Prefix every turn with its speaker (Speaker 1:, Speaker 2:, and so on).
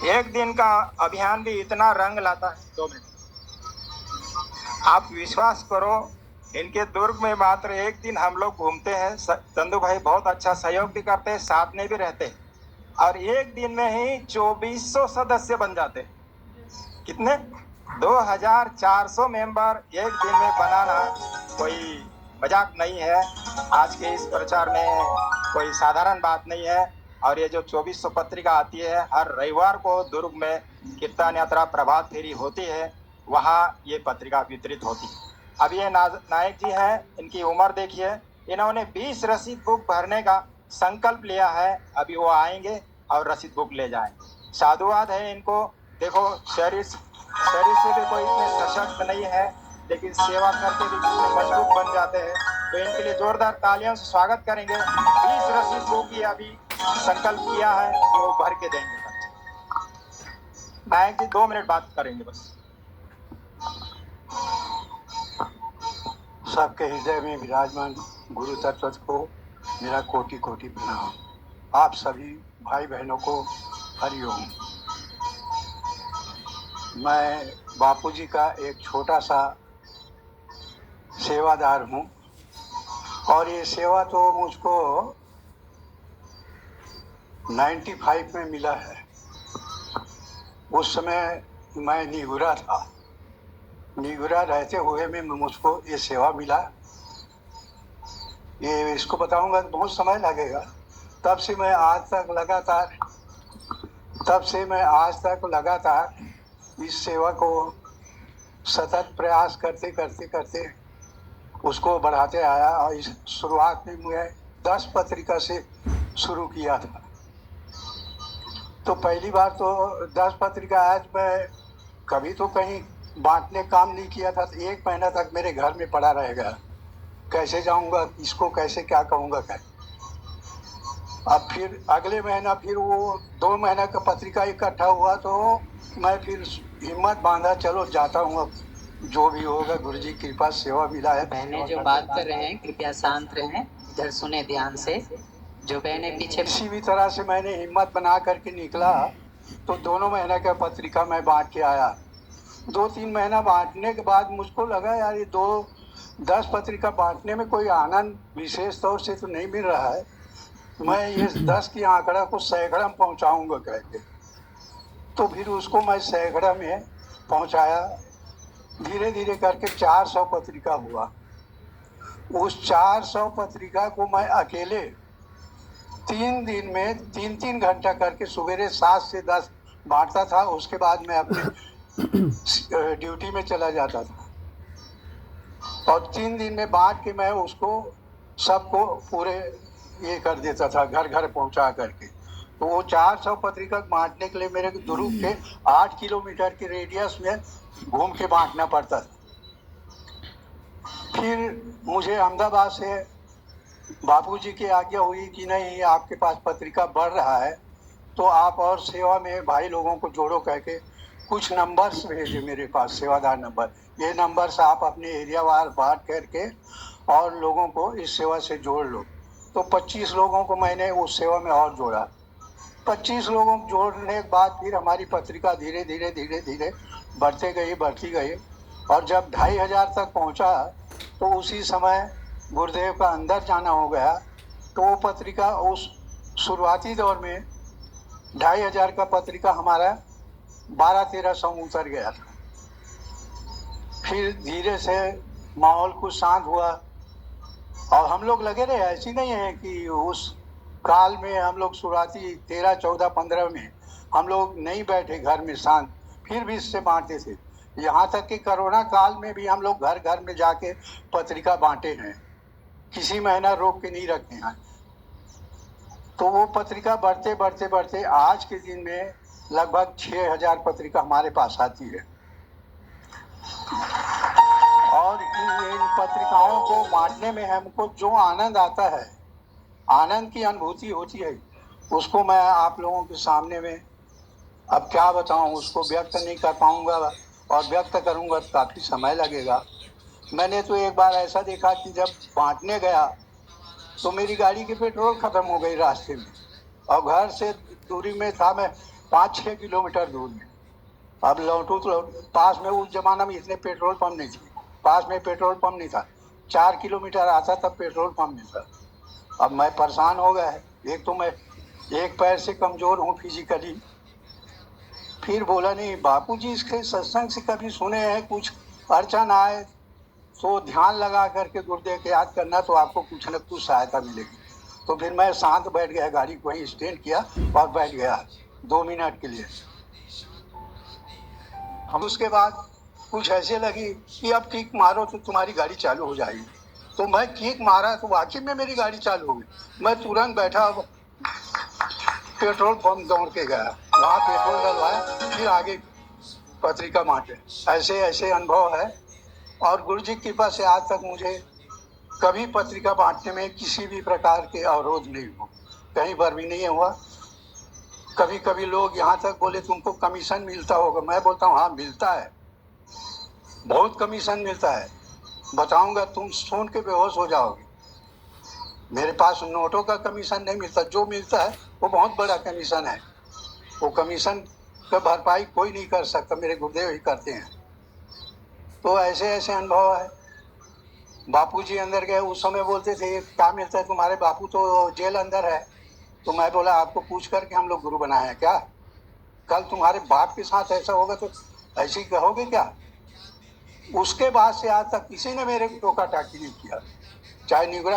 Speaker 1: एक दिन का अभियान भी इतना रंग लाता है। 2 मिनट, आप विश्वास करो, इनके दुर्ग में मात्र एक दिन हम लोग घूमते हैं। चंदू भाई बहुत अच्छा सहयोग भी करते हैं, साथ में भी रहते हैं, और एक दिन में ही 2400 सदस्य बन जाते हैं। कितने? 2400 मेंबर एक दिन में बनाना कोई मजाक नहीं है। आज के इस प्रचार में कोई साधारण बात नहीं है। और ये जो 2400 पत्रिका आती है, हर रविवार को दुर्ग में कीर्तन यात्रा प्रभात फेरी होती है, वहाँ ये पत्रिका वितरित होती है। अब ये नायक जी हैं, इनकी उम्र देखिए, इन्होंने 20 रसीद बुक भरने का संकल्प लिया है। अभी वो आएंगे और रसीद बुक ले जाएंगे। साधुवाद है इनको। देखो, शरीर से भी कोई इतने सशक्त नहीं है, लेकिन सेवा करके भी कितने मजबूत बन जाते हैं। तो इनके लिए जोरदार तालियों से स्वागत करेंगे। 20 रसीद बुक की अभी संकल्प किया है, वो भर के देंगे। नायक जी 2 मिनट बात करेंगे बस।
Speaker 2: सबके हृदय में विराजमान गुरु तत्व को मेरा कोटि कोटि प्रणाम। आप सभी भाई बहनों को हरिओम। मैं बापूजी का एक छोटा सा सेवादार हूँ, और ये सेवा तो मुझको 95 में मिला है। उस समय मैं निगुरा था। निगुरा रहते हुए में मुझको ये सेवा मिला। ये इसको बताऊंगा तो बहुत समय लगेगा। तब से मैं आज तक लगातार इस सेवा को सतत प्रयास करते करते करते उसको बढ़ाते आया। और इस शुरुआत में मैं 10 पत्रिका से शुरू किया था। तो पहली बार तो 10 पत्रिका, आज मैं कभी तो कहीं बांटने काम नहीं किया था। तो 1 महीना तक मेरे घर में पड़ा रहेगा, कैसे जाऊंगा, इसको कैसे क्या कहूँगा कैसे। अब फिर अगले महीना फिर वो 2 महीना का पत्रिका इकट्ठा हुआ, तो मैं फिर हिम्मत बांधा, चलो जाता हूँ, अब जो भी होगा गुरु जी की कृपा सेवा मिला है।
Speaker 3: बहने जो बात कर रहे हैं कृपया शांत रहें, इधर सुने ध्यान से। जो बहने पीछे
Speaker 2: किसी भी तरह से मैंने हिम्मत बना करके निकला, तो दोनों महीने का पत्रिका मैं बांट के आया। 2-3 महीना बांटने के बाद मुझको लगा यार ये 10 पत्रिका बांटने में कोई आनंद विशेष तौर से तो नहीं मिल रहा है। मैं ये 10 की आंकड़ा को सैकड़ा में पहुँचाऊँगा कहके, तो फिर उसको मैं सैकड़ा में पहुँचाया। धीरे धीरे करके 400 पत्रिका हुआ। उस 400 पत्रिका को मैं अकेले 3 दिन में 3-3 घंटा करके सवेरे 7 से 10 बांटता था। उसके बाद मैं अपने ड्यूटी में चला जाता था, और 3 दिन में बांट के मैं उसको सबको पूरे ये कर देता था, घर घर पहुंचा करके। तो वो 400 पत्रिका बांटने के लिए मेरे दुर्ग के 8 किलोमीटर के रेडियस में घूम के बांटना पड़ता था। फिर मुझे अहमदाबाद से बापूजी की आज्ञा हुई कि नहीं, आपके पास पत्रिका बढ़ रहा है, तो आप और सेवा में भाई लोगों को जोड़ो कहके कुछ नंबर्स भेजे मेरे पास, सेवादार नंबर। ये नंबर्स आप अपने एरिया वार बांट करके और लोगों को इस सेवा से जोड़ लो। तो 25 लोगों को मैंने उस सेवा में और जोड़ा। 25 लोगों को जोड़ने के बाद फिर हमारी पत्रिका धीरे धीरे बढ़ती गई, और जब 2500 तक पहुंचा, तो उसी समय गुरुदेव का अंदर जाना हो गया। तो वो पत्रिका उस शुरुआती दौर में 2500 का पत्रिका हमारा 1200-1300 उतर गया था। फिर धीरे से माहौल कुछ शांत हुआ, और हम लोग लगे रहे। ऐसी नहीं है कि उस काल में हम लोग शुरुआती 13, 14, 15 में हम लोग नहीं बैठे घर में शांत, फिर भी इससे बांटते थे। यहाँ तक कि कोरोना काल में भी हम लोग घर घर में जाके पत्रिका बांटे हैं, किसी महीना रोक के नहीं रखे हैं। तो वो पत्रिका बढ़ते आज के दिन में लगभग 6000 पत्रिका हमारे पास आती है। और इन पत्रिकाओं को बांटने में हमको जो आनंद आता है, आनंद की अनुभूति होती है, उसको मैं आप लोगों के सामने में अब क्या बताऊं, उसको व्यक्त नहीं कर पाऊंगा, और व्यक्त करूंगा तो काफ़ी समय लगेगा। मैंने तो एक बार ऐसा देखा कि जब बांटने गया तो मेरी गाड़ी की पेट्रोल ख़त्म हो गई रास्ते में, और घर से दूरी में था मैं 5-6 किलोमीटर दूर में। अब लौटू तो पास में, उस जमाना में इतने पेट्रोल पंप नहीं थे, पास में पेट्रोल पंप नहीं था, 4 किलोमीटर आता तब पेट्रोल पंप नहीं था। अब मैं परेशान हो गया है, एक तो मैं एक पैर से कमजोर हूँ फिजिकली। फिर बोला नहीं, बापूजी इसके सत्संग से कभी सुने हैं, कुछ अड़चन आए तो ध्यान लगा करके गुरुदेव के याद करना तो आपको कुछ न कुछ सहायता मिलेगी। तो फिर मैं शांत बैठ गया, गाड़ी को वहीं स्टैंड किया और बैठ गया 2 मिनट के लिए। हम उसके बाद कुछ ऐसे लगी कि अब किक मारो तो तुम्हारी गाड़ी चालू हो जाएगी। तो मैं किक मारा तो वाकई में मेरी गाड़ी चालू हो गई। मैं तुरंत बैठा, पेट्रोल पंप दौड़ के गया, वहाँ पेट्रोल डलवाया, फिर आगे पत्रिका बांटे। ऐसे ऐसे अनुभव है। और गुरु जी की कृपा से आज तक मुझे कभी पत्रिका बांटने में किसी भी प्रकार के अवरोध नहीं हुआ, कहीं पर भी नहीं हुआ। कभी कभी लोग यहाँ तक बोले तुमको कमीशन मिलता होगा, मैं बोलता हूँ हाँ मिलता है, बहुत कमीशन मिलता है। बताऊंगा तुम सुन के बेहोश हो जाओगे। मेरे पास नोटों का कमीशन नहीं मिलता, जो मिलता है वो बहुत बड़ा कमीशन है। वो कमीशन का भरपाई कोई नहीं कर सकता, मेरे गुरुदेव ही करते हैं। तो ऐसे ऐसे अनुभव है। बापूजी अंदर गए, उस समय बोलते थे क्या मिलता है, तुम्हारे बापू तो जेल अंदर है। तो मैं बोला आपको पूछ करके हम लोग गुरु बनाए हैं क्या? कल तुम्हारे बाप के साथ ऐसा होगा तो ऐसे ही कहोगे क्या? उसके बाद से आज तक किसी ने मेरे को टोका टाकी नहीं किया, चाहे निगरा